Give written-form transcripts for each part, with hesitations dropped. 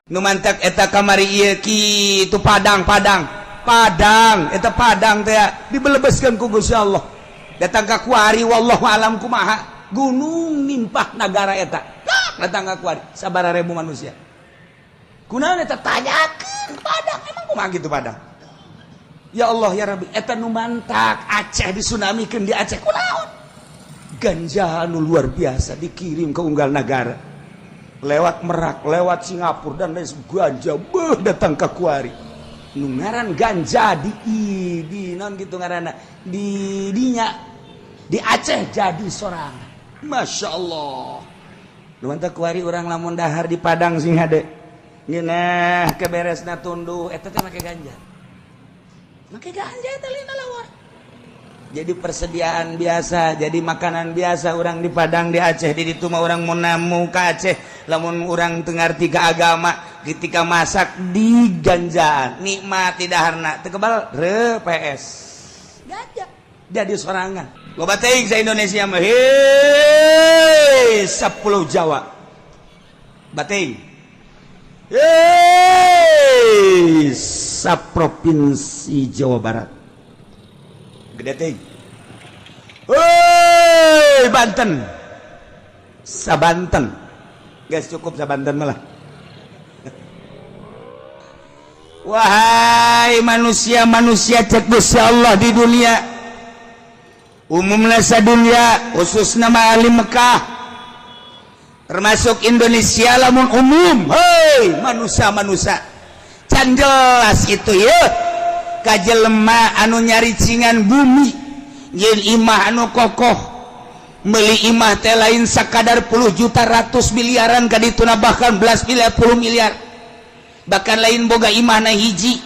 nu mantak eta kamari ieu kitu Padang eta Padang teh dibelebeskeun ku Gusti Allah datang ka kuari wallahu alam kumaha gunung nimpah nagara eta datang ka kuari sabaraha ribu manusia kunaon eta tanyakeun Padang emang kumaha kitu Padang ya Allah ya Rabbi eta nu mantak Aceh disunamikeun di Aceh kunaon ganja anu luar biasa dikirim ke unggal negara lewat Merak, lewat Singapura dan lain ganja datang ke kuari nu ngaran ganja di non gitu ngaranna di dinya di Aceh jadi sorangan Masya Allah nu mantap kuari orang lamun dahar di Padang sing hade ngeunah keberesna tunduh eta teh make ganja eta lina lawar jadi persediaan biasa jadi makanan biasa orang di Padang di Aceh di ditu mah orang mau namu ke Aceh lamun orang teu ngarti ke agama ketika masak di ganjaan nikmati daharna teu kebal PS ganja jadi sorangan loba teuing sa Indonesia mah hei 10 Jawa bating hei saprovinsi Jawa Barat gede ting woi Banten sabanten guys cukup sabanten malah wahai manusia-manusia cek Gusti Allah di dunia umumna sadunya khususna mah ahli Mekah termasuk Indonesia lamun umum hei manusia-manusia can jelas itu ya kajelema anu nyari cingan bumi yen imah anu kokoh meuli imah teh lain sakadar puluh juta ratus miliaran kadituna bahkan belas miliar puluh miliar bahkan lain boga imahna hiji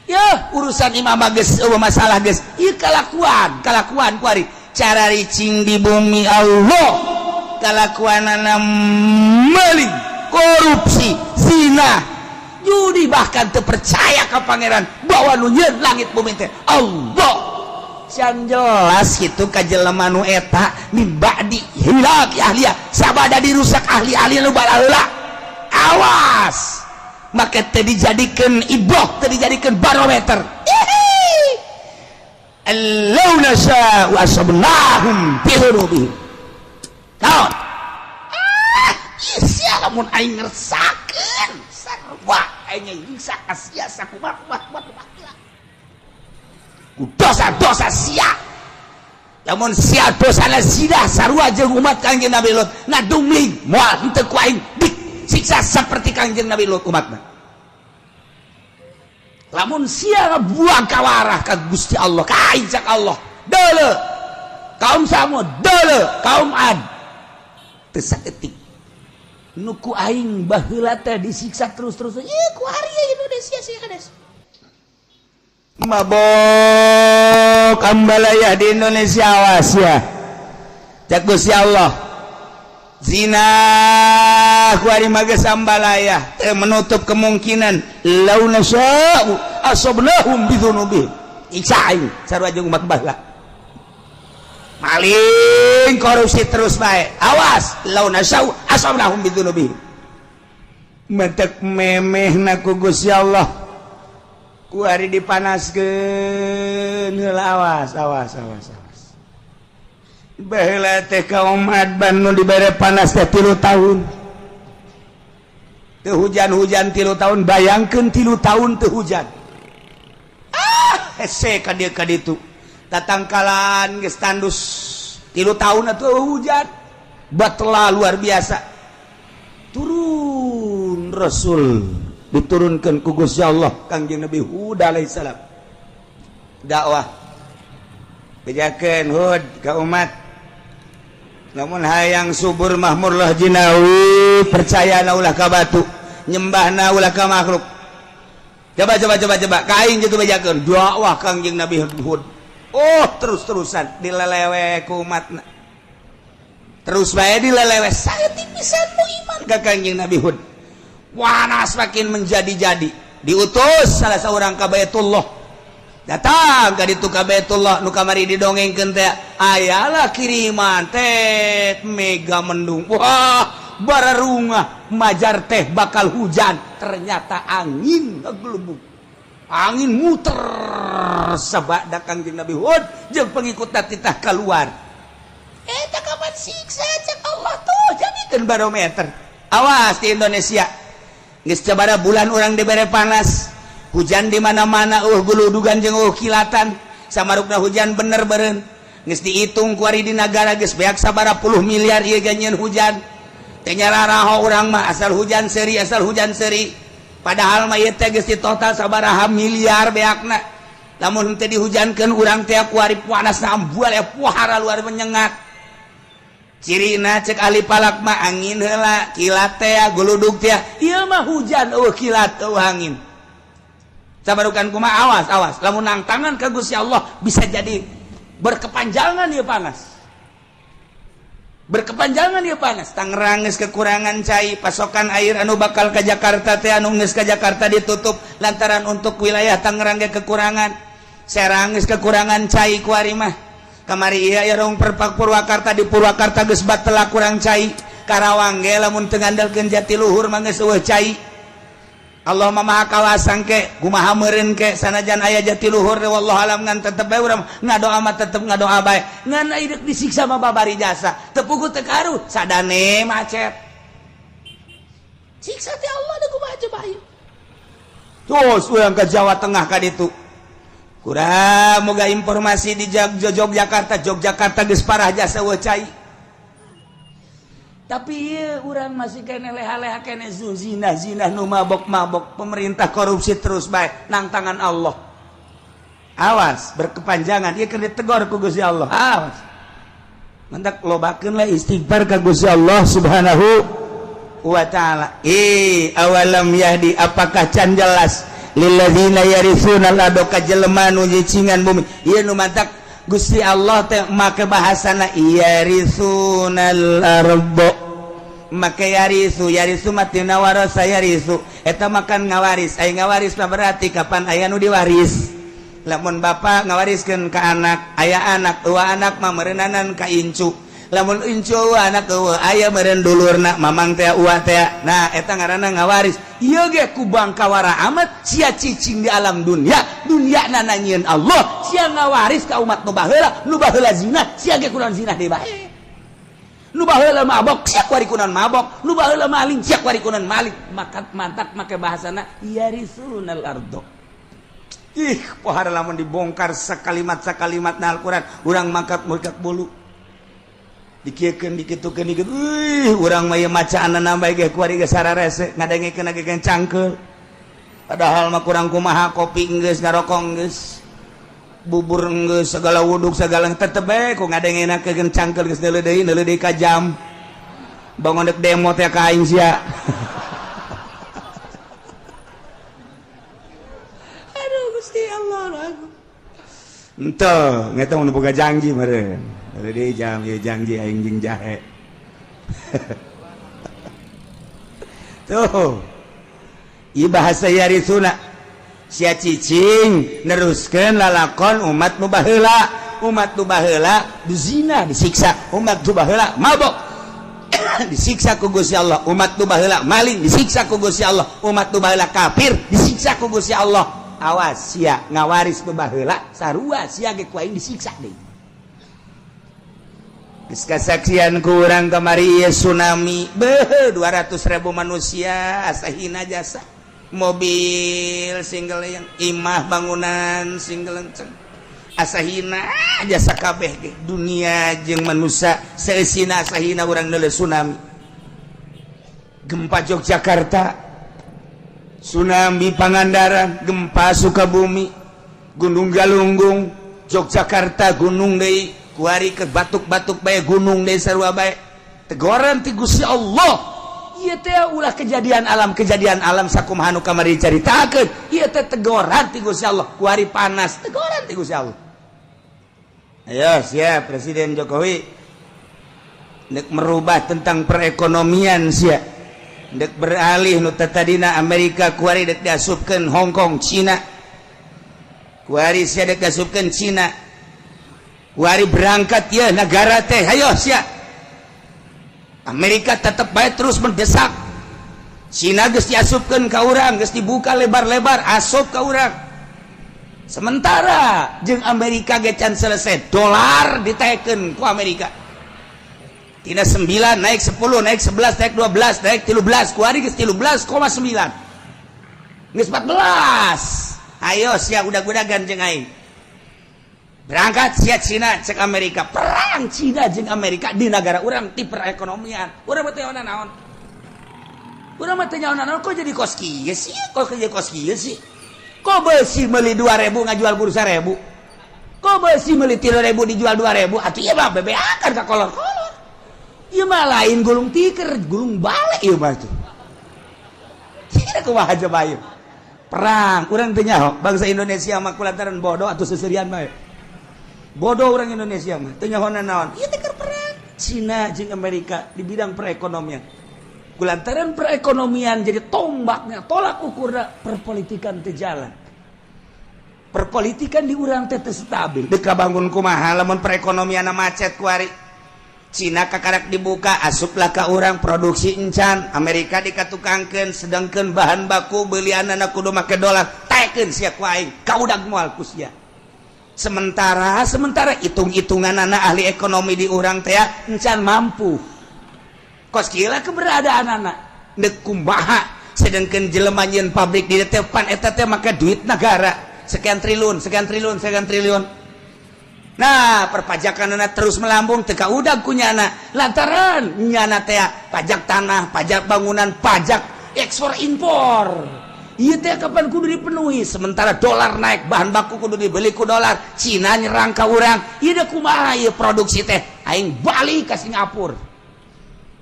ya urusan imah mah geus masalah geus ieu kalakuan kuari cara ricing di bumi Allah kalakuanana meuli korupsi zina judi bahkan terpercaya ke pangeran bahwa nu nyieun langit bumi teh Allah can jelas kitu ka jelema nu eta mibadi hilak ahliya sabada dirusak ahli-ahli nu balaheula awas make teh dijadikeun iboh teh dijadikeun barometer allau nasya wa asabnahum bi dhunubihim naon sia lamun aing ngersakeun sarwa nya hingsa asia sakumat dosa-dosa sia lamun sia dosana zina sarua jeung umat Kangjeng Nabi Lut ngadumling moal henteu ku aing disiksa saperti Kangjeng Nabi Lut umatna lamun sia buang kawarah ka Gusti Allah ka aing cak Allah deuleu kaum Samud deuleu kaum Ad teu saeutik nuku aing baheula teh disiksa terus-terus ieu ku hari Indonesia sih kades mabok ambalaya di Indonesia awas ya cak Gusti Allah zina ku hari mah geus ambalaya teu menutup kemungkinan launa sya'u asabnahum bidzunubihim iksa aing sarua jeung umat baheula maling korupsi terus bae awas launa sya'u asabnahum bidzunubihim mentek memehna ku Gusti Allah ku hari dipanaskeun heula awas baheula teh kaum Ad nu dibere panas teh 3 tahun teu hujan 3 tahun bayangkeun 3 tahun teu hujan hese ka dieu ka ditu tatangkalan geus tandus 3 tahun atuh hujan batla luar biasa turun Rasul diturunkan ku Gusti Allah Kangjeng Nabi Hud alaihissalam dakwah bejakeun Hud ka umat lamun hayang subur mahmur lah jinawi percayana ulah ka batu nyembahna ulah ka makhluk coba ka aing kitu bejakeun dakwah Kangjeng Nabi Hud terus-terusan dilelewe ku umatna terus bae dilelewe saeutik pisan mu iman ka Kangjeng Nabi Hud panas makin menjadi-jadi diutus salah seorang ka Baitullah datang ka ditu ka Baitullah nu kamari didongengkeun teh ayalah kiriman teh mega mendung wah bararungah majar teh bakal hujan, ternyata angin ngegelembung, angin muter sabada Kangjeng Nabi Hud jeung pengikutna titah keluar. Eta kapan siksa cek Allah tuh jadikeun barometer. Awas di Indonesia geus sabaraha bulan urang dibere panas, hujan di mana-mana, guludugan jeung kilatan, samarukna hujan bener beureun. Geus dihitung ku ari di nagara geus beak sabaraha puluh miliar ieu ganyeun hujan. Teu nyararaho urang mah asal hujan seuri, asal hujan seuri. Padahal mah ieu teh geus total sabaraha miliar beakna. Lamun teu dihujankeun urang teh ku ari panasna ambual ya pohara luar menyengat. Cirina cek ahli palak mah angin heula, kilat teh guludug teh. Ieu mah hujan kilat angin. Sabarukan kumaha awas lamun nang tangan ka Gusti Allah bisa jadi berkepanjangan ya panas, berkepanjangan ya panas. Tangerang geus kekurangan cai, pasokan air anu bakal ke Jakarta teh anu geus ka Jakarta ditutup lantaran untuk wilayah Tangerang ge kekurangan. Serang geus kekurangan cai ku ari mah. Kamari ieu rong Purwakarta, di Purwakarta geus batela kurang cai. Karawang ge lamun teu ngandalkeun Jatiluhur mah geus eueuh cai. Allah maha kawasan ke kumaha meureun ke sanajan aya Jatiluhur wallahu alam ngan tetep bae urang ngadoa mah tetep ngadoa bae ngan ieu disiksa mah babari jasa teu puguh teu karu sadane macet siksa teh Allah da kumaha coba ieu terus urang ka Jawa Tengah ka ditu kurang moga informasi di Yogyakarta geus parah jasa eueuh cai. Tapi ieu urang masih kene leha-leha kene zina nu mabok-mabok, pemerintah korupsi terus bae nang tangan Allah. Awas berkepanjangan ieu keur ditegor ku Gusti Allah. Awas. Mentak lobakeun lah istighfar ka Gusti Allah Subhanahu wa taala. Awalam yahdi apakah can jelas lilladzina yarithuna al-arda ka jelema nu nyicingan bumi. Ieu nu mantak Gusti Allah teh make bahasana yarisunal ardo make yarisu matina warasa yarisu eta makan ngawaris aya ngawaris mah berarti kapan aya nu diwaris. Lamun bapa ngawariskeun ka anak aya anak eueuh anak mah meureunanan ka incu, lamun incu eueuh anak eueuh aya meureun dulurna mamang teh uwah teh, nah eta ngaranna ngawaris. Ieu ge ku bangkawara amat sia cicing di alam dunia na nanyieun Allah sia ngawaris ka umat nu baheula zina sia ge kunaon zina deui bae, nu baheula mabok sia kuari kunaon mabok, nu baheula maling sia kuari kunaon maling. Maka mantak make bahasana yarisunal ardo. Pohara lamun dibongkar sakalimat na Al-Qur'an urang mangkat bulu dikiekeun dikitukeun urang mah ieu macaanna bae ge kuari ge sararese ngadengekeun ge cangkeul. Padahal mah kurang kumaha kopi geus ngarokok geus bubur geus segala wuduk segala tetep bae ku ngadengekeun cangkeul geus neuleuh deui ka jam bangun dek demo teh ka aing sia. Aduh Gusti Allah aku ento ngeta mun boga janji meureun deui jam ieu janji aing jeung jahe. Tuh ieu bahasa yarisuna sia cicing neruskeun lalakon umat nu baheula duzina disiksa, umat nu baheula mabok disiksa ku Gusti Allah, umat nu baheula maling disiksa ku Gusti Allah, umat nu baheula kafir disiksa ku Gusti Allah. Awas sia ngawaris nu baheula sarua sia ge ku aing disiksa deui. Geus kasaksian ku urang kamari ieu tsunami beuh 200.000 manusia asahina jasa mobil single yang imah bangunan single lenceng asahina jasa kabeh ge dunia jeung manusia seusina asahina urang neuleuh tsunami. Gempa Yogyakarta, tsunami Pangandaran, gempa Sukabumi, Gunung Galunggung, Yogyakarta gunung deui kuari ke batuk-batuk bae gunung deui sarua bae teguran ti Gusti Allah. Ieu teh ulah kejadian alam sakumaha nu kamari caritakeun ieu teh teguran ti Gusti Allah kuari panas teguran ti Gusti Allah. Ayo sia Presiden Jokowi nek merubah tentang perekonomian sia dek beralih nu tadina Amerika kuari dek diasupkeun Hong Kong Cina kuari sia dek diasupkeun Cina kuari berangkat ya negara teh hayo sia Amerika tetap baik terus mendesak Cina geus diasupkeun ka urang, geus dibuka lebar-lebar asup ka urang. Sementara jeung Amerika ge can selesai, dolar ditaekeun ku Amerika. Tina 9 naik 10, naik 11, naik 12, naik 13, ku hari geus 13,9. Geus 14. Ayo sia udag-udagan jeung aing. Berangkat sia Cina cek Amerika, perang Cina jeung Amerika di negara urang ti perekonomian. Urang teh naon? Urang mah teh naon kok jadi kos kieu sih? Kok jadi kos kieu sih? Kok beusi meuli 2.000 ngajual buru 1.000? Kok beusi meuli 3.000 dijual 2.000? Atuh ieu mah bebeakan ka kolor-kolor. Ieu mah lain gulung tikar, gulung bale ieu mah tuh. Kira kumaha aja bayu. Perang, urang teh nyaho bangsa Indonesia mah kulantaran bodoh atuh seserian bae. Bodoh orang Indonesia mah teu nyahona naon. Ieu teh keur perang Cina jeung Amerika di bidang perekonomian. Kulantaran perekonomian jadi tombaknya, tolak ukurna perpolitikan teu jalan. Perpolitikan di urang teh teu stabil. Deuk kabangun kumaha lamun perekonomianna macet ku ari. Cina kakarak dibuka, asuplah ka urang produksi encan, Amerika dikatukangkeun, sedangkeun bahan baku beulianna kudu make dolar, taekeun sia ku aing, kaudag moal ku sia. Sementara hitung-hitunganana ahli ekonomi di urang teh encan mampu. Kos kieu keberadaan anak deuk kumaha sedangkeun jelema nyeun pabrik di depan eta teh make duit negara sekian triliun. Nah, perpajakanana terus melambung teu kaudag ku nyana lantaran nyana teh pajak tanah, pajak bangunan, pajak ekspor impor. Ieu teh kapan kudu dipenuhi sementara dolar naik, bahan baku kudu dibeli ku dolar, Cina nyerang ka urang. Ieu teh kumaha ieu produksi teh aing balik ka Singapura.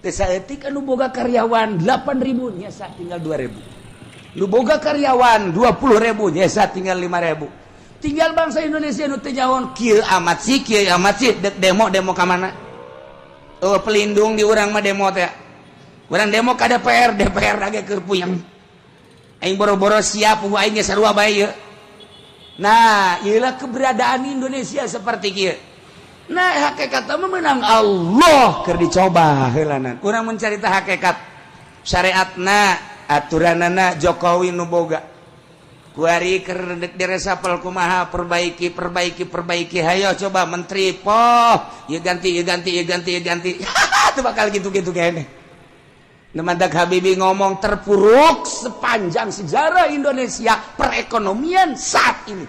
Teh saeutik anu boga karyawan 8.000 nyesa tinggal 2.000. Nu boga karyawan 20.000 nyesa tinggal 5.000. Tinggal bangsa Indonesia nu teu nyaon kieu amat sih dek demo ka mana? Oh, pelindung di urang mah demo teh. Urang demo ka DPR lagi keur puyeng. Aing boro-boro siap ku aing sarua bae. Nah, ieulah keberadaan Indonesia seperti kieu. Nah, hakikat mah menang Allah keur dicoba heulanan. Urang mencari tah hakikat syariatna, aturanana Jokowi nu boga. Kuari keur diresapel kumaha perbaiki. Hayo coba menteri poh. Ieu ganti. Itu bakal gitu-gitu kene. Nemandak Habibie ngomong terpuruk sepanjang sejarah Indonesia perekonomian saat ini.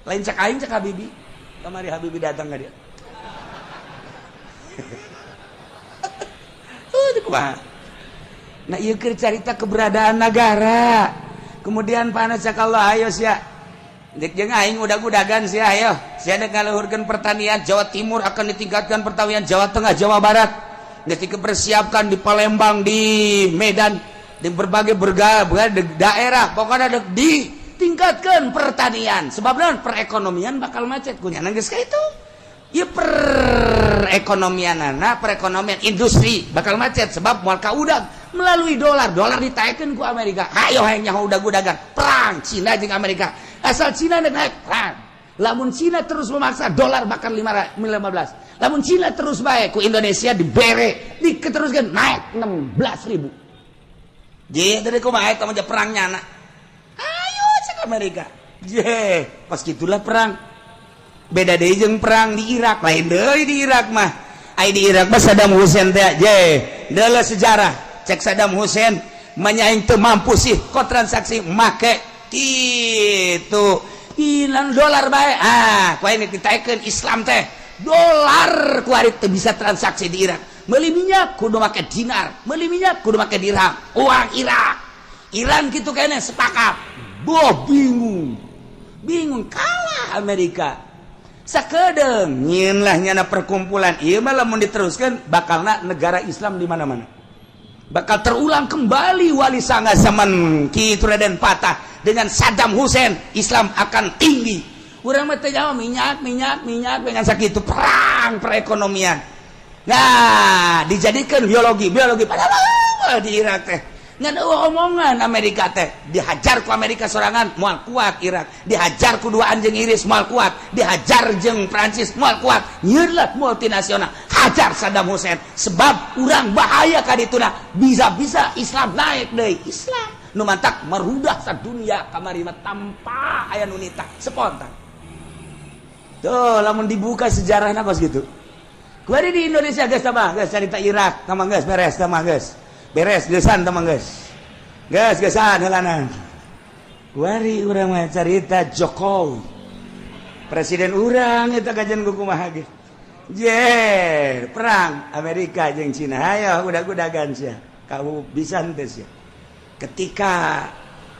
Lain cek aing cek Habibie. Kamari Habibie datang ka dia. Kumaha. Nah, ieu keur carita keberadaan negara. Kemudian panas sakallah ayo sia. Dek jeung aing udag-udagan sia ayo. Sia dek ngaluhurkeun pertanian Jawa Timur akan ditingkatkan pertanian Jawa Tengah, Jawa Barat. Geus dipersiapkan di Palembang, di Medan, di berbagai daerah. Pokoknya dek ditingkatkan pertanian. Sebab naon perekonomian bakal macet ku nya geus ka itu. Ieu perekonomian industri bakal macet sebab moal kaudag melalui dolar ditaekeun ku Amerika. Hayo hayang nyaho udag-udagan perang Cina jeung Amerika. Asal Cina naik perang. Lamun Cina terus memaksa dolar bakal 15. Lamun Cina terus bae ku Indonesia dibere diketeruskeun naik 16.000. Jadi dari kumaha eta mah perang nyana. Ayo cek Amerika. Pas gitulah perang. Beda deui jeung perang di Irak, lain deui di Irak mah. Ai di Irak mah Saddam Hussein teh deuleu sejarah. Cek Saddam Hussein menyaing teu mampu sih kok transaksi make kitu. Hilang dolar bae. Ku ini ditaekeun Islam teh. Dolar ku ari teu bisa transaksi di Irak. Meuli minyak kudu make dinar, meuli minyak kudu make dirham. Uang Irak. Iran kitu kene sepakat. Bingung kalah Amerika. Sakedeung nyieun lah nyana perkumpulan ieu mah lamun diteruskeun bakalna negara Islam di mana-mana. Bakal terulang kembali wali sanga zaman kitu Raden Patah dengan Saddam Hussein, Islam akan tinggi. Urang mah teh nyawa minyak dengan sakitu perang perekonomian. Nah, dijadikan biologi padahal di Irak teh ngan omongan Amerika teh dihajar ku Amerika sorangan moal kuat Irak, dihajar ku dua anjing Inggris moal kuat, dihajar jeung Prancis moal kuat. Nyeulah multinasional hajar Saddam Hussein sebab urang bahaya ka dituna bisa-bisa Islam naik deui Islam nu mantak merudah sadunya kamari mah tanpa aya nu nitah spontan tuh lamun dibuka sejarahna kos gitu kuari di Indonesia geus tamah geus cerita Irak tamah geus beres tamah geus beres geusan tamah geus geusan heulana kuari urang mah cerita Jokowi presiden urang eta kajen kumaha ge perang Amerika jeung Cina ayo udah-udagan sia kamu bisa henteu sia ketika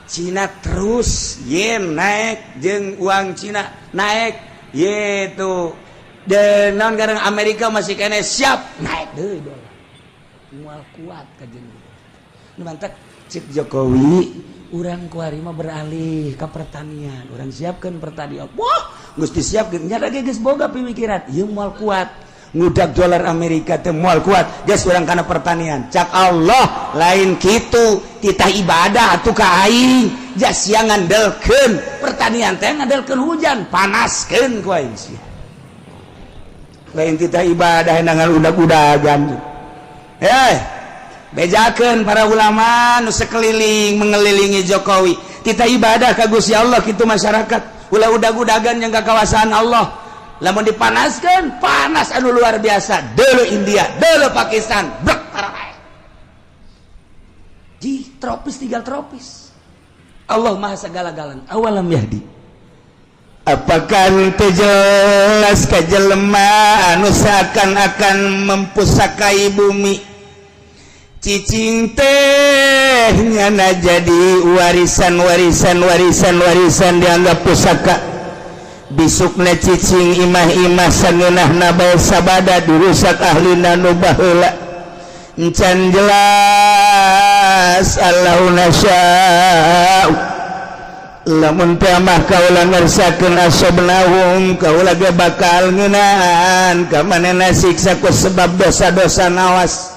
Cina terus yen naik jeung uang Cina naik yaitu dan non garang Amerika masih kene siap naik deui dolar moal kuat kajen nu mantap cik Jokowi urang kuari mah beralih ka pertanian urang siapkeun pertanian wah geus disiapkeun nya lagi geus boga pemikiran ieu moal kuat ngudag dolar Amerika teh moal kuat geus urang kana pertanian cak Allah lain kitu titah ibadah atuh ka aing jas siang ngandelkeun pertanian teh ngandelkeun hujan panaskeun ku aing sia lain titah ibadah nangan udag-udagan bejakeun para ulama nu sekeliling mengelilingi Jokowi kita ibadah ka Gusti Allah kitu masyarakat ulah udag-udagan yang ka kawasan Allah lamun dipanaskeun panas anu luar biasa deuleu India deuleu Pakistan brek tarawae di tropis tinggal tropis Allah maha segala-galana awalam yahdi apakah teu jelas ka jelema anu seakan-akan mempusakai bumi cicing teh nyana jadi warisan dianggap pusaka bisukna cicing imah-imah sangeunahna bae sabada dirusak ahlina nu baheula encan jelas Allahu nasya'u lamun teh mah kaula ngersakeun asobnahum kaula ge bakal ngeunaan ka manehna siksa ku sebab dosa-dosa nawas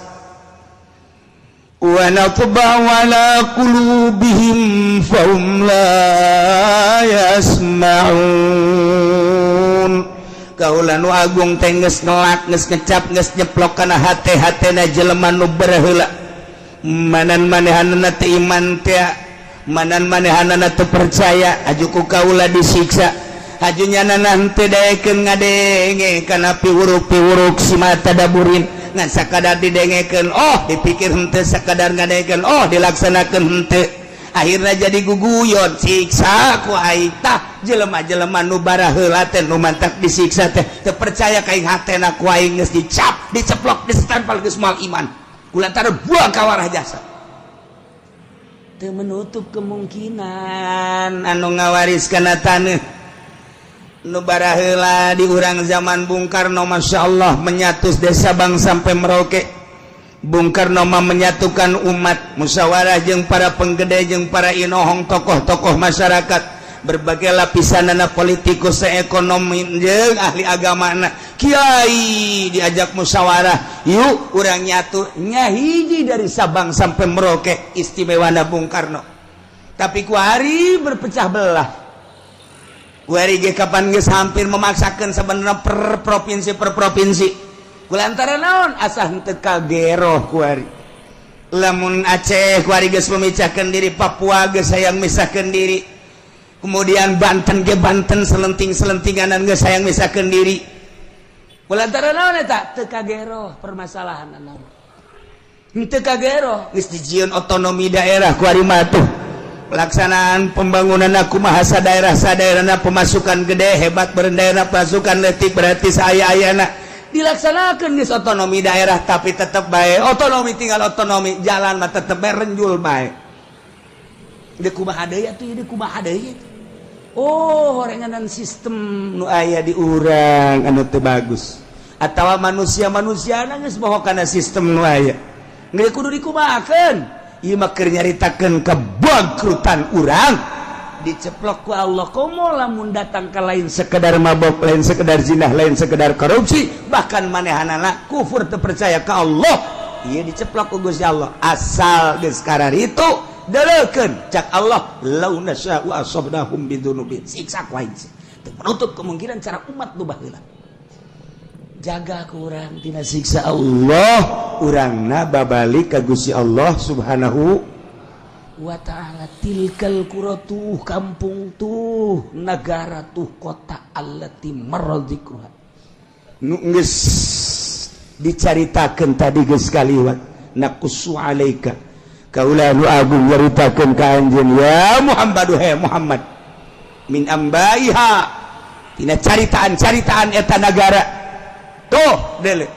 wa natba'u ala qulubihim fahum la yasma'un kaula nu agung teh geus ngelak geus ngecap geus nyeplok kana hate-hatena jelema nu bereheula manan manehanna teu iman teh manan manehanna teu percaya ajuku kaula disiksa hajunya nanah teu daekeun ngadenge kana piwuruk-piwuruk si mata daburin ngan sakadar didengekeun oh dipikir henteu sakadar ngadengekeun oh dilaksanakeun henteu akhirna jadi guguyon siksa ku aing tah jelema-jelema nu bara heula teh nu mantak disiksa teh teu percaya ka aing hatena ku aing geus dicap diceplok distempel geus moal iman kulantaran buang ka warah jasa teu menutup kemungkinan anu ngawariskeun taneuh nu bara heula di urang zaman Bung Karno masyaallah menyatus desa Bang sampai Merauke Bung Karno mah menyatukan umat musyawarah jeung para penggede jeung para inohong tokoh-tokoh masyarakat berbagai lapisanana politikus ekonomi jeung ahli agamana kiai diajak musyawarah yuk urang nyatu nya hiji dari Sabang sampai Merauke istimewana Bung Karno tapi ku hari berpecah belah kuari ge kapan geus hampir memaksakeun sebenarnya per provinsi kulantaran naon asah henteu kageroh kuari lamun Aceh kuari geus memecahkeun diri Papua geus hayang misahkeun diri kemudian Banten ge Banten selenting-selentinganan geus hayang misahkeun diri kulantaran naon eta teu kageroh permasalahan naon henteu kageroh geus dijieun otonomi daerah kuari mah tuh pelaksanaan pembangunan kumaha sadaerah-sadaerahna pemasukan gede hebat berendaerah pasukan letik berarti saya-ayana dilaksanakan geus otonomi daerah tapi tetap bae otonomi tinggal otonomi jalan mah tetep bae renjul bae de kumaha deui atuh de kumaha deui oh horenganan sistem nu aya di urang anu teu bagus atawa manusia-manusiana geus moho kana sistem nu aya geus kudu dikumahakeun ieu mah keur nyaritakeun kebangkrutan urang diceplok ku Allah komo lamun datang ka lain sekedar mabok lain sekedar zinah lain sekedar korupsi bahkan manehanana kufur teu percaya ka Allah ieu diceplok ku Gusti Allah asal geus karar itu deleukeun cak Allah law nasya'u asabnahum bidzunubihim siksa ku aing teu menutup kemungkinan cara umat nu baheula kejaga kurang tina siksa Allah urangna babalik ka Gusti Allah Subhanahu wa ta'ala. Tilkal quratuh kampung tuh negara tuh kota allati maradzikruha nu geus dicaritakeun tadi geus kaliwat naqussu alaika kaula nu agung nyaritakeun ka anjeun ya Muhammad Muhammad min ambaiha tina caritaan-caritaan eta negara tuh dele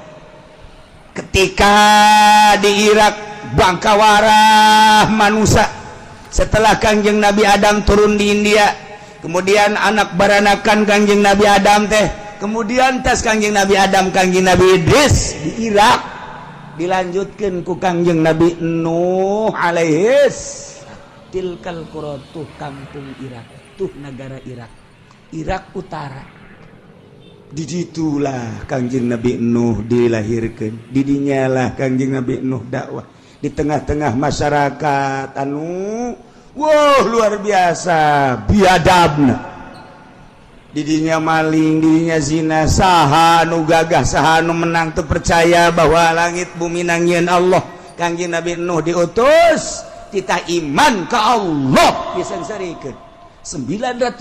ketika di Irak bangkawarah manusia setelah Kangjeng Nabi Adam turun di India, kemudian anak baranakan Kangjeng Nabi Adam teh, kemudian tas Kangjeng Nabi Adam Kangjeng Nabi Idris di Irak dilanjutkan ku Kangjeng Nabi Nuh alaihis. Tilkal quratuh kampung Irak tuh negara Irak Utara. Di situlah Kangjeng Nabi Nuh dilahirkan, didinya lah Kangjeng Nabi Nuh dakwah di tengah-tengah masyarakat anu luar biasa biadabna, didinya maling, didinya zina, saha nu gagah, saha nu menang teu percaya bahwa langit bumi nangieun Allah. Kangjeng Nabi Nuh diutus kita iman ke Allah disengsarikeun 950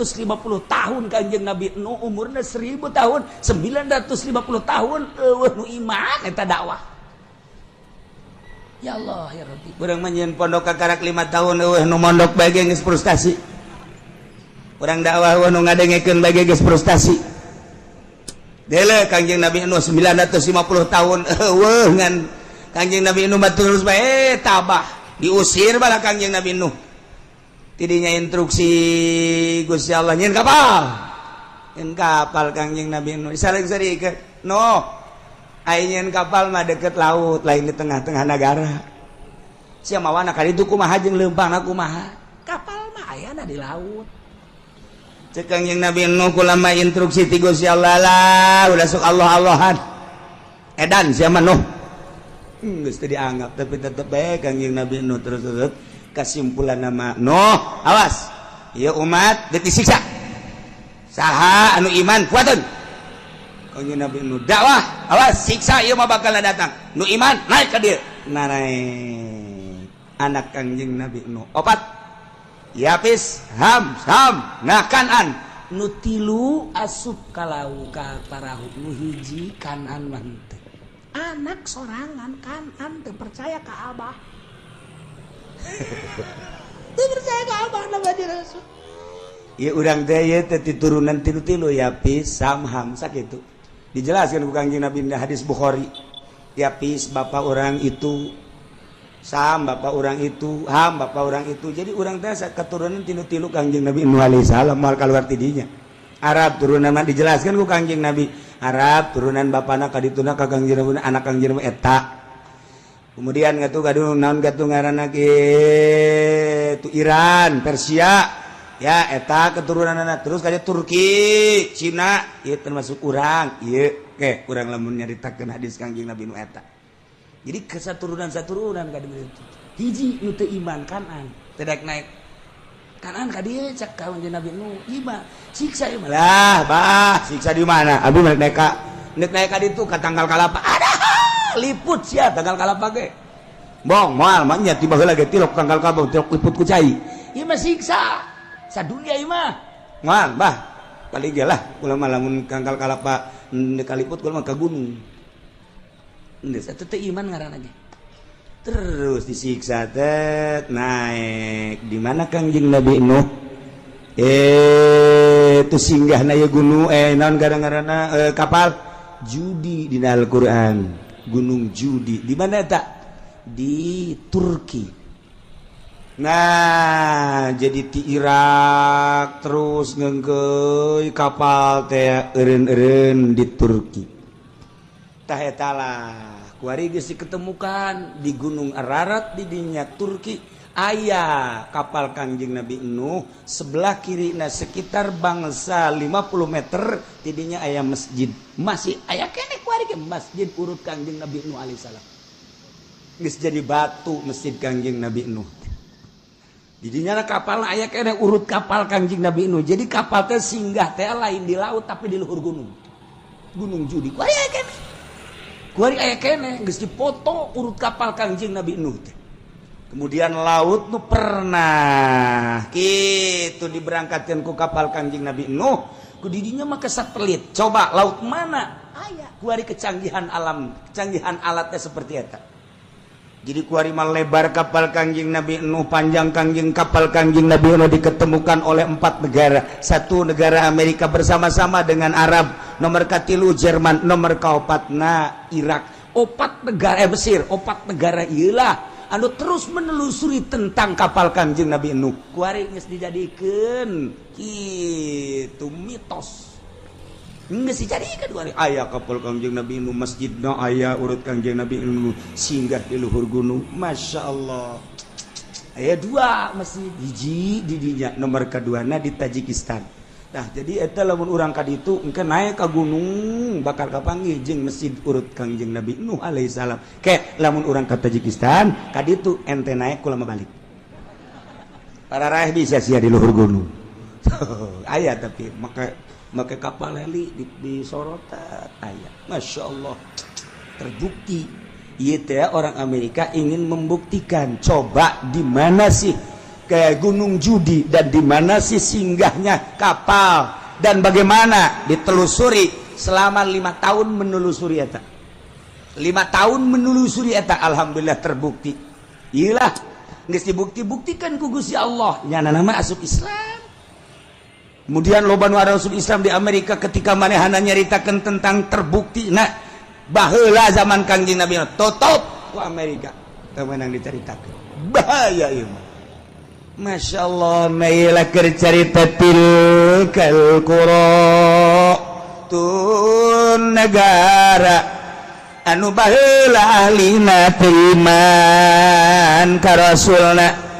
tahun. Kangjeng Nabi Nuh umurna 1000 tahun, 950 tahun eueuh nu iman eta dakwah. Ya Allah ya Rabbi, urang mah nyeun pondok kakarak 5 tahun eueuh nu mondok bage geus frustasi. Urang dakwah eueuh nu ngadengekeun bage geus frustasi. Deule Kangjeng Nabi Nuh 950 tahun eueuh ngan Kangjeng Nabi Nuh mah terus bae tabah diusir bala Kangjeng Nabi Nuh. Tidinya instruksi Gusti Allah nyeun kapal. Nyeun kapal Kangjeng Nabi Nuh disaling-sarikeun. No. Ayeuna kapal mah deket laut, lain di tengah-tengah negara. Sia mawana kali itu kumaha jeung leumpangna kumaha? Kapal mah ayana di laut. Cek Kangjeng Nabi Nuh kulama instruksi ti Gusti Allah lah, udah sok Allah-Allahan. Edan sia mah Nuh. Geus teu dianggap tapi tetep bae Kangjeng Nabi Nuh terus kesimpulan nama Nuh, awas. Ieu umat geus disiksa. Saha anu iman kuateun. Kangjeng Nabi Nuh dakwah, awas siksa ieu mah bakal datang. Nu iman naik ka dieu. Naik. Anak Kangjeng Nabi Nuh. 4. Yapis, Ham, nah Kanan. Nu 3 asup ka laut ka parahu, nu 1 Kanan mah teu. Anak sorangan Kanan teu percaya ka Abah. Teu percaya ka Abah nama di Rasul. Ieu urang teh ieu teh turunan 3 Yapis, Ham sakitu. Dijelaskan ku Kangjeng Nabi di hadis Bukhari. Yapis bapak orang itu, Sam bapak orang itu, Ham bapak orang itu. Jadi orang teh keturunan tilu-tilu Kangjeng Nabi Nuh alaihi salam moal kaluar ti dinya. Arab turunan mah dijelaskan ku Kangjeng Nabi. Arab turunan bapana kadituna ka Kangjeng Nabi anak Kangjeng Nabi eta. Kemudian ngatu gadung naon gatu ngaranna kitu Iran, Persia. Ya eta keturunanna terus kayak Turki, Cina, ieu termasuk urang. Ieu ke urang lamun nyaritakeun hadis Kangjeng Nabi nu eta. Jadi kesaturunan-saturunan ka dieu. Hiji nu teu iman Kanan, teu daek naik. Kanan ka dieu cak Kangjeng Nabi Nuh, iman siksa ieu mah. Lah, bah, siksa di mana? Abi naik ka ditu ka tanggal kalapa. Ada liput sia tanggal kalapa ge. Bong, moal mah nya tiba heula ge tilok tanggal kalapa tilok liput ku cai. Ieu mah siksa. Sadunia ieu mah. Moal, bah. Paling ge lah ulama lamun tanggal kalapa kaliput kula mah ka gunung. Geus eta teh iman ngaranna ge. Terus disiksa teh naik di mana Kangjeng Nabi Nuh? Tu singgahna ieu gunung naon ngaranna kapal Judi dina Al-Qur'an. Gunung Judi. Di mana eta? Di Turki. Nah, jadi ti Irak terus ngeungkeun kapal teh eureun-eureun di Turki. Tah eta lah kuari geus diketemukan di Gunung Ararat di dinya Turki aya kapal Kangjeng Nabi Nuh, sebelah kirina sekitar bangsa 50 meter di dinya aya masjid. Masih aya keneh kuari ge masjid urut Kangjeng Nabi Nuh alaihi salam. Geus jadi batu masjid Kangjeng Nabi Nuh. Di dinya kapal aya keneh urut kapal Kangjeng Nabi Nuh. Jadi kapal teh singgah teh lain di laut tapi di luhur gunung. Gunung Judi aya keneh geus dipoto urut kapal Kangjeng Nabi Nuh teh. Kemudian laut nu pernah kitu diberangkatkeun ku kapal Kangjeng Nabi Nuh ku didinya mah satelit. Coba laut mana aya ku ari kecanggihan alam, kecanggihan alatnya seperti eta. Jadi ku ari mah lebar kapal Kangjeng Nabi Nuh, panjang kapal Kangjeng Nabi Nuh diketemukan oleh 4 negara. 1 negara Amerika bersama-sama dengan Arab, nomor katilu Jerman, nomor kaopatna Irak. 4 negara Mesir, 4 negara ieulah anu terus menelusuri tentang kapal Kangjeng Nabi Nuh. Ku ari geus dijadikeun kitu mitos. Geus dijadikeun ku ari aya kapal Kangjeng Nabi Nuh, masjidna aya urut Kangjeng Nabi Nuh singgah di luhur gunung. Masya Allah. Aya 2 masjid, hiji di dinya, nomor kaduana di Tajikistan. Nah, jadi eta lamun urang ka ditu engke naik ka gunung bakal kapanggih jeung masjid urut Kangjeng Nabi Nuh alaihi salam. Ke lamun urang ka Tajikistan ka ditu ente naik kulama balik. Para raih bisa sia di luhur gunung. Aya tapi make kapal heli di sorotan aya. Masya Allah. Terbukti ieu teh orang Amerika ingin membuktikan coba di mana sih ke Gunung Judi dan di mana sih singgahnya kapal dan bagaimana ditelusuri selama 5 tahun menelusuri eta. 5 tahun menelusuri eta, alhamdulillah terbukti. Iyalah geus dibukti-buktikan ku Gusti Allah nyana nama asup Islam. Kemudian loba nu asup Islam di Amerika ketika manehana nyaritakeun tentang terbukti nah baheula zaman Kangjeng Nabi tutup ku Amerika teu meunang dicaritakeun. Bahaya ieu mah. Masya Allah, mailah cerita tilkal qura tun negara anu baheula ahlina iman ka rasulna.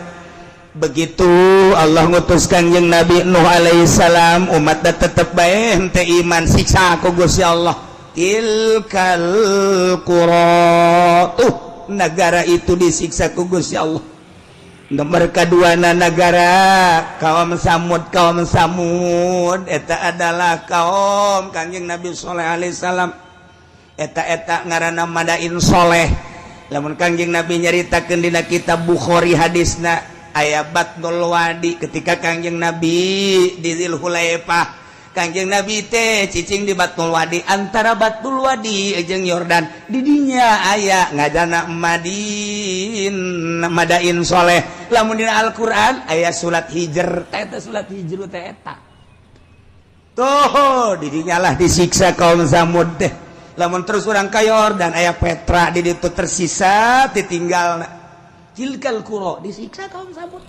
Begitu Allah ngutus Kangjeng Nabi Nuh alaihi salam, umatna tetep bae henteu iman, siksa ku Gusti Allah. Tilkal qura, negara itu disiksa ku Gusti Allah. Nomor keduana negara kaum Samud eta adalah kaum Kangjeng Nabi Shallallahu alaihi wasallam. Eta ngaranna Madain Soleh. Lamun Kangjeng Nabi nyaritakeun dina kitab Bukhari hadisna aya Batnul Wadi ketika Kangjeng Nabi di Zulhulaifah. Kangjeng Nabi teh cicing di Batnul Wadi, antara Batnul Wadi jeung Yordan didinya aya ngajana Madain Soleh. Lamun dina Al-Qur'an aya surat Hijr, eta surat Hijr teh eta. Tuh didinya lah disiksa kaum Samud teh. Lamun terus urang ka Yordan aya Petra di ditu tersisa ditinggalna. Tilkal qura disiksa kaum Samud.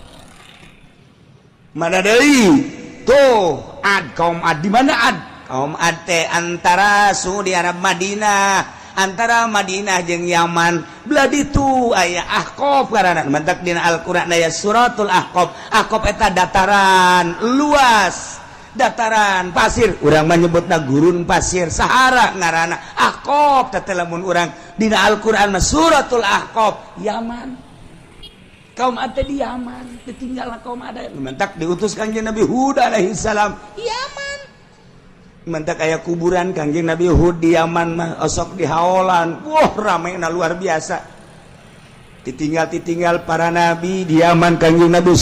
Mana deui? Tuh Ad, kaum Ad di mana Ad? Kaum Ad teh antara suhu di Arab Madinah, antara Madinah jeung Yaman. Belah ditu aya Ahqaf ngaranna. Mantak dina Al-Qur'an aya suratul Ahqaf. Ahqaf eta dataran luas, dataran pasir. Urang mah nyebutna gurun pasir, Sahara ngaranna. Ahqaf teh lamun urang dina Al-Qur'an mah suratul Ahqaf, Yaman. Kaum Ad di Yaman, ditinggalna kaum Ad. Mentak diutus Kangjeng Nabi Hud alaihi salam, Yaman. Mentak aya kuburan Kangjeng Nabi Hud di Yaman mah osok dihaolan. Wah, ramena luar biasa. Ditinggal para nabi di Yaman. Kangjeng Nabi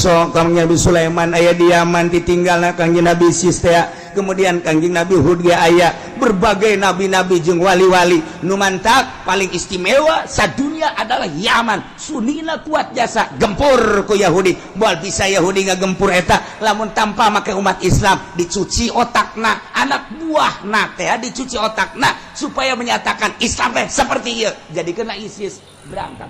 Sulaiman aya di Yaman, ditinggalna Kangjeng Nabi Sistea. Kemudian Kangjeng Nabi Hud ge aya berbagai nabi-nabi jeung wali-wali. Nu mantak paling istimewa sadunia adalah Yaman. Sunnina kuat jasa gempur ku Yahudi. Moal bisa Yahudi ngagempur eta lamun tanpa make umat Islam dicuci otakna, anak buahna teh dicuci otakna supaya menyatakan Islam teh seperti ieu. Jadikeunna ISIS berangkat.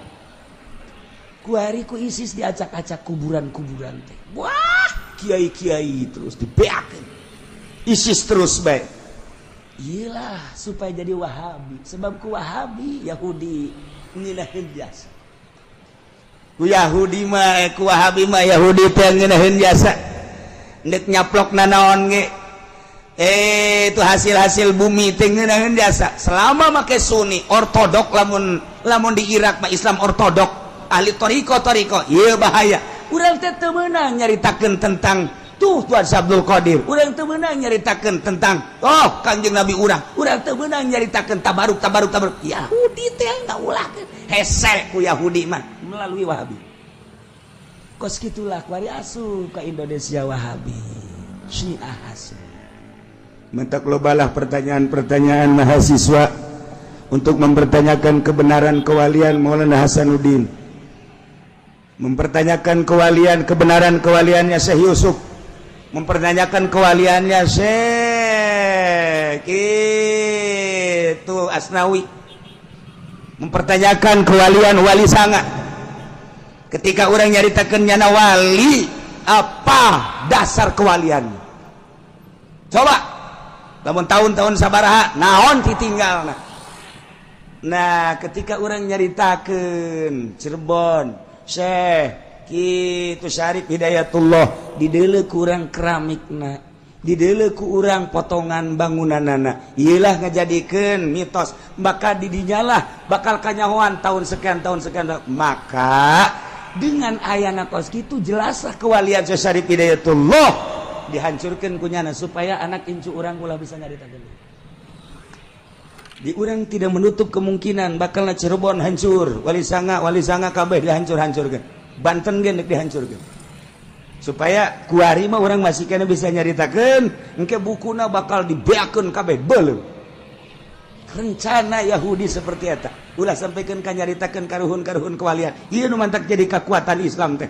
Kuari ku ISIS diacak-acak kuburan-kuburan teh. Wah, kiai-kiai terus dibeakeun. ISIS terus bae. Iyalah supaya jadi Wahabi. Sebab ku Wahabi Yahudi ngeunaheun jasa. Ku Yahudi mah ku Wahabi mah Yahudi teh ngeunaheun jasa. Nek nyaplokna naon ge. Itu hasil-hasil bumi teh ngeunaheun jasa. Selama make Sunni ortodok lamun di Irak mah Islam ortodok. Ahli toriko, iya bahaya. Urang teh teu meunang nyaritakeun tentang tuh Tuan Abdul Qadir urang teu meunang nyaritakeun tentang Kanjeng Nabi urang teu meunang nyaritakeun tabaruk Yahudi teh ngaulahkeun hese ku Yahudi mah melalui Wahabi kos kitulah kuari asup ka Indonesia Wahabi Syiah asup mentak lobalah pertanyaan-pertanyaan mahasiswa untuk mempertanyakan kebenaran kewalian Maulana Hasanuddin, mempertanyakan kebenaran kewaliannya Syekh Yusuf, mempertanyakan kewaliannya Syekh itu Asnawi, mempertanyakan kewalian Wali Sanga. Ketika orang nyaritakeun nyana wali, apa dasar kewaliannya? Coba, lamun tahun-tahun sabaraha, naon ditinggalna? Nah, ketika orang nyaritakeun Cirebon, Syekh kitu Syarif Hidayatullah dideuleu ku urang keramikna, dideuleu ku urang potongan bangunanana. Ieulah ngajadikeun mitos bakal didinyalah bakal kanyahoan tahun sekian. Maka dengan ayana kos kitu jelaslah kewalian Syekh Syarif Hidayatullah dihancurkeun ku nyana supaya anak incu urang ulah bisa nyaritakeun. Di urang tidak menutup kemungkinan bakalna Cirebon hancur, Wali Sanga kabeh dihancur-hancurkeun. Banten ge dihancurkeun. Supaya kuari mah urang masih kana bisa nyaritakeun, engke bukuna bakal dibeakeun kabeh beuleuh. Rencana Yahudi seperti eta. Ulah sampaikeun ka nyaritakeun karuhun-karuhun kewalian. Ieu nu mantak jadi kekuatan Islam teh.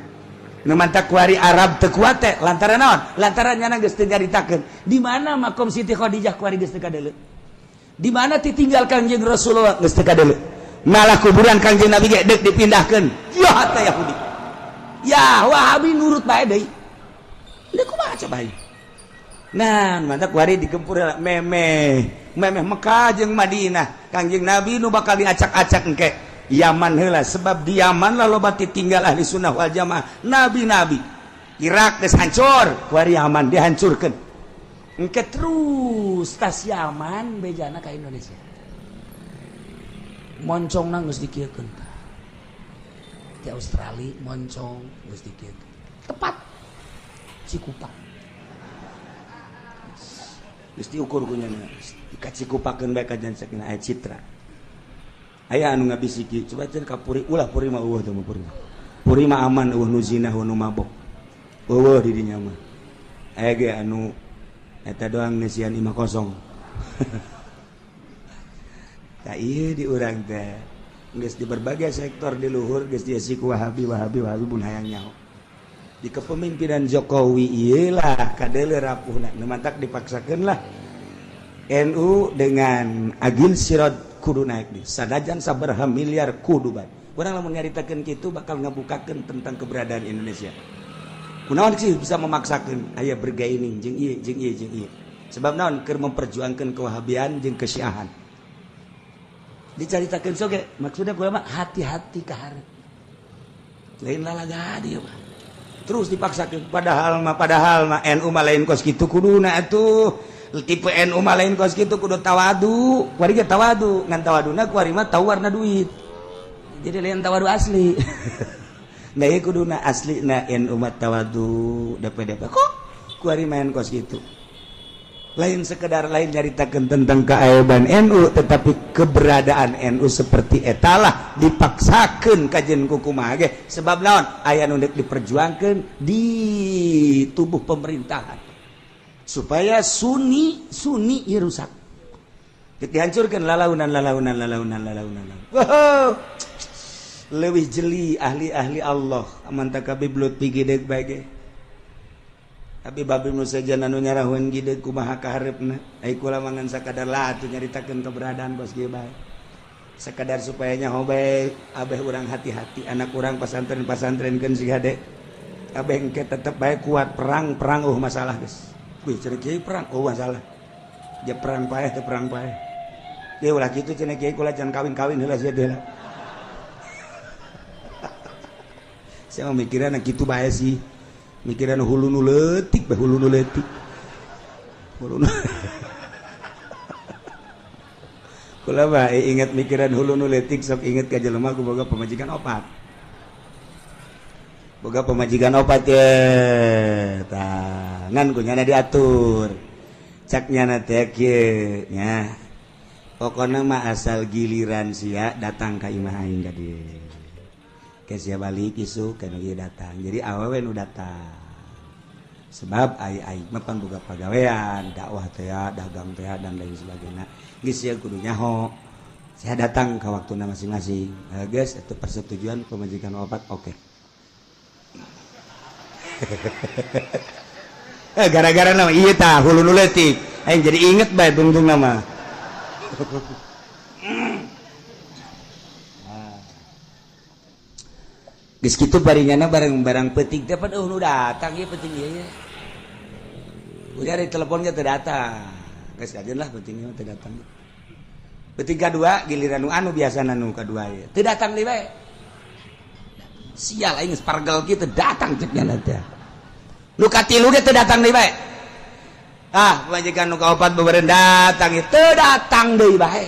Nu mantak kuari Arab teu kuat teh lantaran naon? Lantaran nyana geus teu nyaritakeun. Di mana makom Siti Khadijah kuari geus teu kadeuleu? Di mana ditinggal Kangjeng Rasulullah geus teu kadeuleu. Malah kuburan Kangjeng Nabi ge deuk dipindahkeun. Ya teh Yahudi. Ya Wahabi nurut bae deui. Ini kumaha coba ieu? Nah, mantap kuari digempur memeh Mekah jeung Madinah. Kangjeng Nabi nu bakal diacak-acak engke Yaman heula sebab di Yaman lah loba ditinggal ahli sunnah wal jamaah nabi-nabi. Irak geus hancur, kuari Yaman dihancurkeun. Engke terus tas Yaman bejana ka Indonesia. Moncongna geus dikiekeun. Di Australia moncong geus dikiekeun. Tepat Cikupa. Geus diukur ku nyana. Dikacikupakeun bae ka janceukna aya citra. Aya anu ngabisiki, coba cenah ka puri, ulah puri mah eueuh teh mah puri. Puri mah aman eueuh nu zina, eueuh nu mabok. Eueuh di dinya mah. Aya ge anu eta doang nesian 50. Tah ieu di urang teh geus di berbagai sektor di luhur geus diisi ku Wahabi pun hayang nyaho. Di kepemimpinan Jokowi ieulah kadeuleu rapuhna nu mantak dipaksakeun lah NU dengan agil sirot kudu naik di sadajan sabaraha miliar kudu bae. Urang lamun nyaritakeun kitu bakal ngabukakeun tentang keberadaan Indonesia. Kunaon sih bisa memaksakan aya bergaining jeung ieu. Sebab naon keur memperjuangkan kewahabian jeung kesyiahan. Dicaritakeun soge maksudna kumaha hati-hati ka hareup. Lain lalaga dieu mah. Terus dipaksakeun padahal mah NU mah lain kos kitu kuduna atuh. Tipe NU mah lain kos kitu kudu tawadu. Kuari ge tawadu, ngan tawaduna kuari mah tawarna duit. Jadi lain tawadu asli. Nah ieu kuduna aslina NU umat tawadu DP kok kuari main kos gitu. Lain sekedar lain nyaritakeun tentang keaiban NU tetapi keberadaan NU seperti etalah dipaksakeun kajen kumaha ge sebab naon aya nu deuk diperjuangkeun di tubuh pemerintahan supaya sunni ieu rusak. Dihancurkeun lalaunan. Wow. Leuwih jeli ahli-ahli Allah amanta kabeh blut pigideg bae. Abi babi nu sajana nu nyarahuan gideg kumaha ka hareupna. Ai kula mangan sakadar lah atuh nyaritakeun keberadaan bos ge bae. Sakadar supaya nyaho bae abeh urang hati-hati anak urang pasantren-pasantrenkeun si hade. Abeh engke tetep bae kuat perang masalah geus. Wih cenah kieu perang masalah. Dia perang paeh teu perang paeh. Ye ulah kitu cenah kieu kula can kawin-kawin heula sia deula. Saya mikiran gitu bae sih. Mikiran hulu nu leutik. Kula bae ingat mikiran hulu nu leutik sok inget ka jelema ku boga pamajikan opat. boga pemajikan opat ya tangan kunyana diatur caknya teh kieu nya pokona mah asal giliran sia datang ka imah aing ka dieu ke sia balik isuk kana ieu datang jadi awewe nu datang sebab ai mah pan boga pagawean dakwah teh dagang teh dan lain sebagainya geus sia kudu nyaho saya datang ke waktuna masing-masing geus itu persetujuan pemajikan opat oke. Gara-gara nama iya tah hulu nu leutik aing jadi inget bae tungtung nama geus kitu paringana barang-barang penting teh pan nu datang ieu penting ieu udah di telepon ge teu datang geus kajeun lah penting ieu teu datang penting kadua giliran nu anu biasana nu kadua ieu teu datang deui bae sial aing geus pargel kitu datang cek nya teh nu katilu ge teu datang deui bae pemajikan nu kaopat bebereun datang teu datang deui bae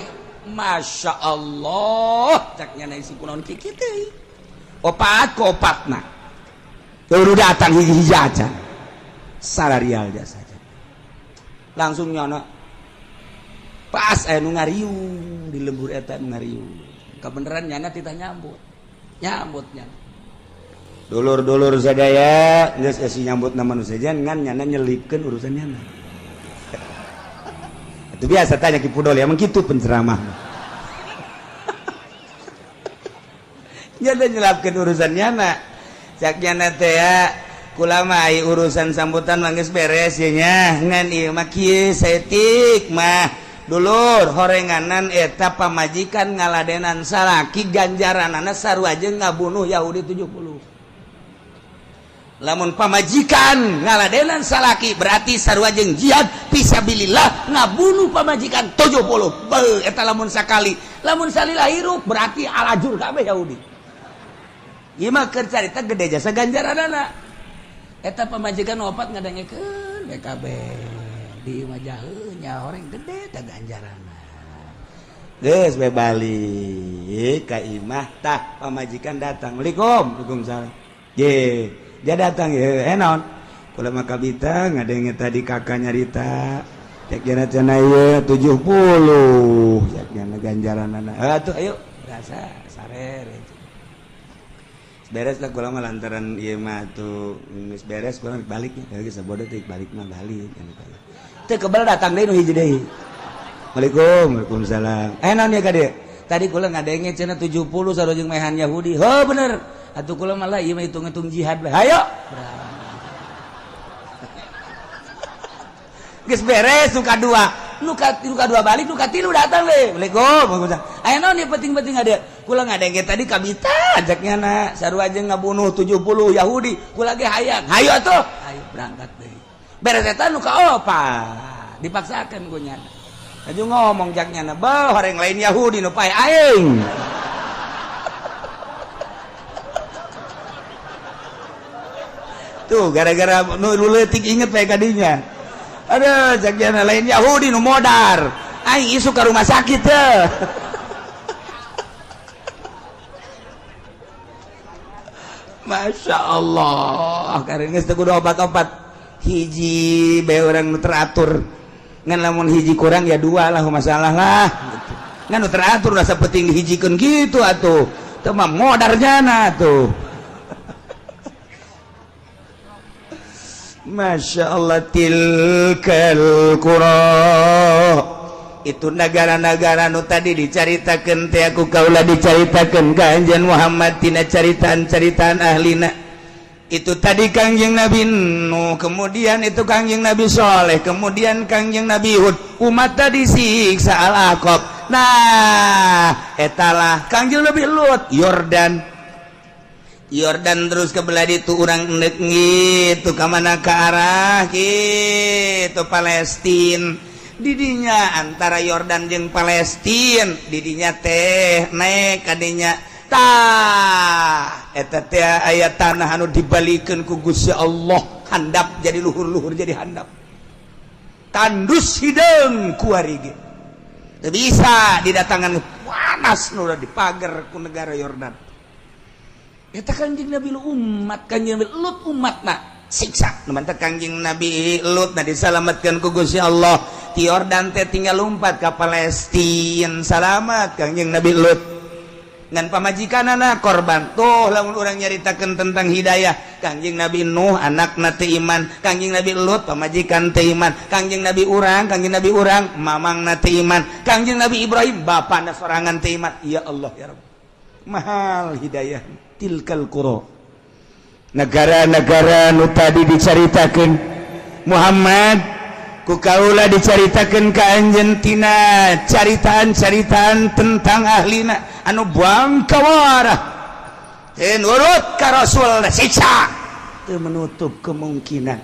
masya Allah cek nya isi kunaon kitu teh opat ku opatna teu datang hiji-hiji aja salarial jasa saja langsung nyono pas nu ngariung di lembur eta nu ngariung kabeneran nyana tita nyambutnya dulur-dulur sadaya geus esi nyambut na manusia ngan nyana nyelipkeun urusan nyana itu biasa tanya ki pudol ya emang kitu penceramah nyana nyelapkeun urusan nyana cak nyana teh kula mah urusan sambutan mah geus beres ye nya ngan ieu mah kieu saeutik mah dulur horenganan eta pamajikan ngaladenan salaki ganjaranana sarua jeung ngabunuh Yahudi 70 lamun pamajikan ngaladenan salaki berarti sarua jeung jihad fisabilillah ngabunuh pamajikan 70 beuh eta lamun sakali lamun salila hirup berarti alajur kabeh Yahudi ieu mah keur carita gede jasa ganjaranana eta pamajikan opat ngadengekeun BKB di wajahnya orang gede tak ganjaranna geus we balik ka imah tah pamajikan datang Waalaikumsalam ye dia datang ya naon kula mah kabita ngadenge tadi kakak nyarita cek jana cenah ieu 70 cek jana ganjaranna atuh ayo rasa sarere beres lah kula mah lantaran ieu mah tuh geus beres kula balik geus sabodo teh balik mah balik teu kebal datang deui nu hiji deui Waalaikumsalam naon ya kade tadi kula ngadenge cenah 70 sarua jeung mehan Yahudi heuh bener atuh kula mah ieu mah hitung-hitung jihad bae hayo geus beres nu kadua balik nu katilu datang we Waalaikumsalam aya naon ieu penting-penting ada kula ngadenge tadi kabita ajaknya na sarua jeung ngabunuh 70 Yahudi kula ge hayang hayo atuh ayo berangkat deui beres eta nu kaopat dipaksakeun ku nya aju ngomong jaknya na beuh horeng lain Yahudi nu pae aing tuh gara-gara nu leutik inget pae kadinya aduh jaknya lain Yahudi nu modar aing isu ka rumah sakit teh Masya Allah karena geus teu kudu obat-obat hiji bae urang nu teratur ngan lamun hiji kurang ya dua lah masalah lah gitu. Ngan nu teratur rasa penting dihijikeun gitu atuh teu mah modarnya tuh Masya Allah tilkal qura itu negara-negara nu tadi dicaritakeun teh aku kaula dicaritakeun ka anjeun Muhammad tina caritaan-caritaan ahlina itu tadi Kangjeng Nabi Nuh kemudian itu Kangjeng Nabi Saleh kemudian Kangjeng Nabi Hud umat tadi siksa al-Aqab nah etalah Kangjeng Nabi Lut Yordan terus kebelah itu orang endek gitu kemana ke arah gitu Palestina didinya antara Yordan jeung Palestina didinya teh naik kadinya tah eta teh aya tanah anu dibalikeun ku Gusti Allah handap jadi luhur-luhur jadi handap tandus hideung ku ari ge teu bisa didatangan panas nu dipager ku negara Yordan eta Kangjeng Nabi umat Kangjeng Nabi Lut umatna siksa nu mantep Kangjeng Nabi Lut diselamatkeun ku Gusti Allah ti Yordan teh tinggal lompat ka Palestina salamat Kangjeng Nabi Lut ngan pamajikanana korban tuh lamun urang nyaritakeun tentang hidayah Kangjeng Nabi Nuh anakna teu iman Kangjeng Nabi Lut pamajikan teu iman Kangjeng Nabi urang mamangna teu iman Kangjeng Nabi Ibrahim bapana sorangan teu iman ya Allah ya Rabb mahal hidayah tilkal qura negara-negara nu tadi dicaritakeun Muhammad ku kaula dicaritakeun ka anjeun tina caritaan-caritaan tentang ahlina anu bangkawara teu nurut ka Rasul siksa teu menutup kemungkinan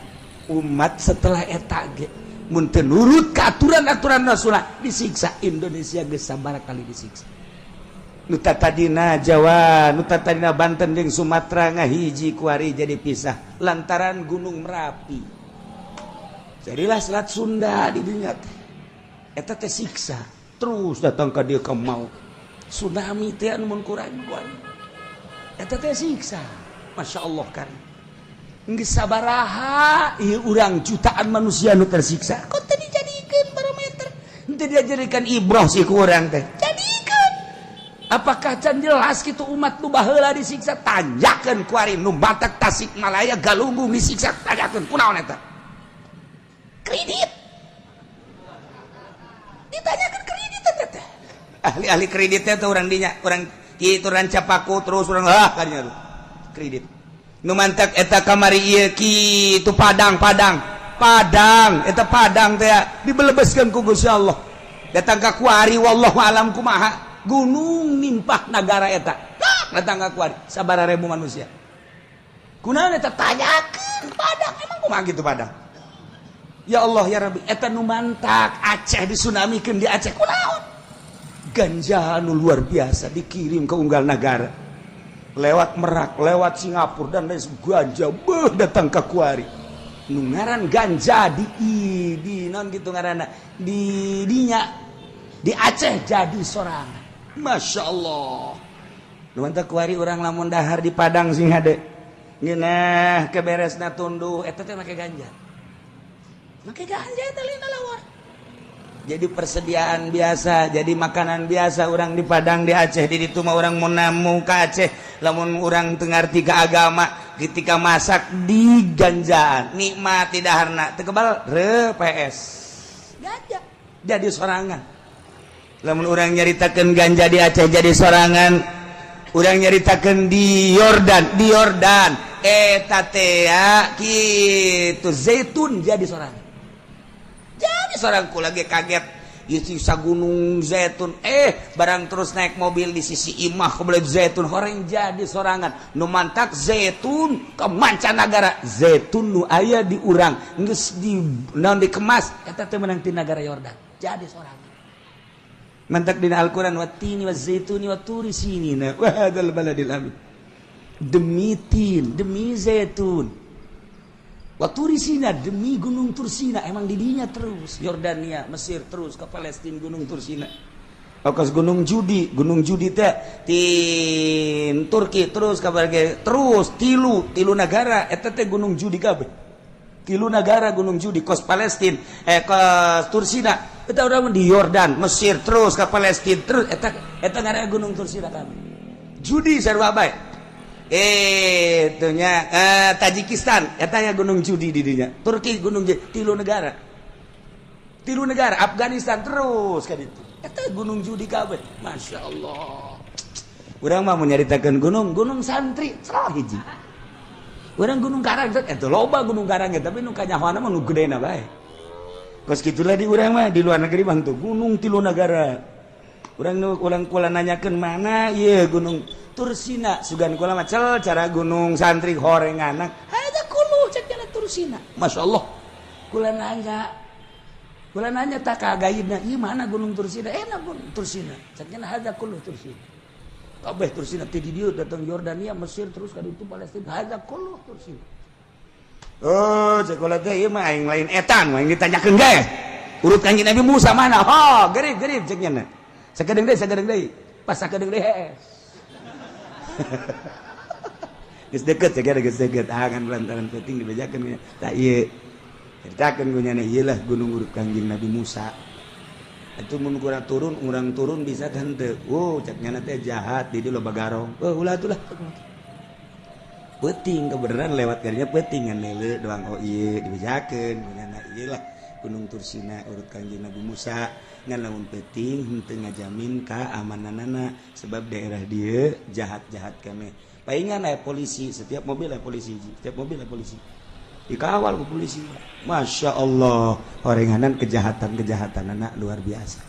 umat setelah eta ge mun teu nurut ka aturan-aturan Rasulullah disiksa Indonesia geus sabaraha kali disiksa nu tatadina Jawa nu tatadina Banten jeung Sumatera ngahiji kuari jadi pisah lantaran Gunung Merapi jadilah Selat Sunda di dinya eta teh siksa terus datang ka dieu ka maut tsunami teh anu mun kurang eta teh siksa Masya Allah kan geus sabaraha ieu urang jutaan manusia nu tersiksa kok teh dijadikeun barometer teu dijadikan ibrah si ku urang teh jadikeun apakah can jelas kitu umat nu baheula disiksa tanjakeun ku ari nu Batak Tasikmalaya Galunggung disiksa tanjakeun kunaon eta kredit ditanyakan kredit teh ahli-ahli kreditnya tuh orang dinya orang kitu ranca paku terus orang kanya kredit nu mantak eta kamari ieu kitu Padang eta Padang teh dibelebeskeun ku Gusti Allah datang ka kuari wallahu alam kumaha gunung nimpah nagara eta datang ka kuari sabaraha ribu manusia kunaon eta tanyakeun Padang emang kumaha gitu Padang ya Allah ya Rabbi eta nu mantak Aceh disunamikeun di Aceh kunaon ganja anu luar biasa dikirim ke unggal negara lewat Merak lewat Singapura dan lain ganja datang ke kuari nu ngaran ganja di non gitu ngaranna di dinya di Aceh jadi sorangan Masya Allah nu mantak kuari urang lamun dahar di Padang sing hade ngeunah keberesna tunduh eta teh make ganja make ganja eta lina lawar jadi persediaan biasa jadi makanan biasa orang di Padang di Aceh di ditu mah orang mun namu ka Aceh lamun urang teu ngarti ka agama ketika masak di ganjaan nikmat di daharna teu kebal PS ganja jadi sorangan lamun urang nyaritakeun ganja di Aceh jadi sorangan urang nyaritakeun di Yordan eta teh kitu zaitun jadi sorangan jadi sorangku lagi kaget di sisa gunung zaitun barang terus naik mobil di sisi imah kebelah zaitun orang jadi sorangan nu mantak zaitun ke mancanagara zaitun nu aya di urang geus di naon dikemas eta teh menang ti nagara Yordan jadi sorangan mantak dina Al-Qur'an watini wazaituni waturi sinina wa hadzal baladil amin demi tin demi zaitun Waturi Sina demi gunung Tursina emang didinya terus Yordania Mesir terus ke Palestina gunung Tursina okas gunung Judi teh di Turki terus ke terus tilu negara eta teh gunung Judi kabeh tilu negara gunung Judi kos Palestina ke Tursina eta urang di Yordan Mesir terus ke Palestina terus eta ngaranna gunung Tursina kabeh Judi sarua bae itunya Tajikistan eta ya gunung Judi di dinya Turki gunung tilu negara Afghanistan terus kan itu eta gunung Judi kabeh Masya Allah urang mah mun nyaritakeun gunung santri salah hiji urang gunung Karang eta loba gunung Karang tapi nu kanyahoana mah nu gedena bae kos kitulah di urang mah di luar negeri bang tuh gunung tilu negara urang kula nanyakeun mana ieu gunung Tursina sugan kula macel cara gunung santri horenganak ada kulu cek jalan Tursina Masya Allah kula nanya tak kagaidna ieu mana gunung Tursina enak gunung Tursina cek jalan ada kulu Tursina kabeh Tursina ti di dieu datang Yordania Mesir terus ka ditu Palestina ada kulu Tursina cek kula teh ieu mah aing lain etan mah ditanyakeun gae urut Kanjeng Nabi Musa mana gerib cek nya sakedeung deui pas sakedeung deui geus deket geus deket kan lantaran penting dibejakeun tah ieu ceritakeun ku nyana ieu lah gunung urut Kangjeng Nabi Musa atuh mun urang turun bisa kan teu cek nyana teh jahat di dieu loba garong ulah atuh lah peuting kebenaran lewat kadinya peuting ngan leuleuh doang ieu dibejakeun ku nyana ieu lah Gunung Tursina urut Kangjeng Nabi Musa ngan lamun peuting henteu ngajamin keamananana sebab daerah dieu jahat-jahat keneh palingan aya polisi setiap mobil aya polisi dikawal ku polisi Masya Allah horenganan kejahatan-kejahatan anak luar biasa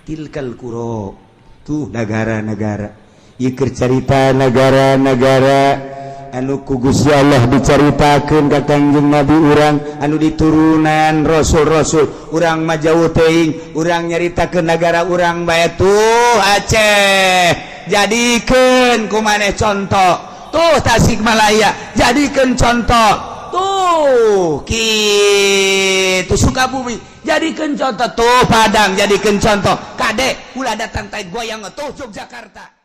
tilkal qura tuh negara-negara ieu keur carita negara-negara anu ku Gusti Allah dicaritakeun ka Kangjeng Nabi urang anu diturunan rasul-rasul urang mah jauh teuing urang nyaritakeun negara urang bae tuh Aceh jadikeun ku maneh contoh tuh Tasikmalaya jadikeun contoh tuh kitu Sukabumi jadikeun contoh tuh Padang jadikeun contoh kade ulah datang tai goyang tuh Yogyakarta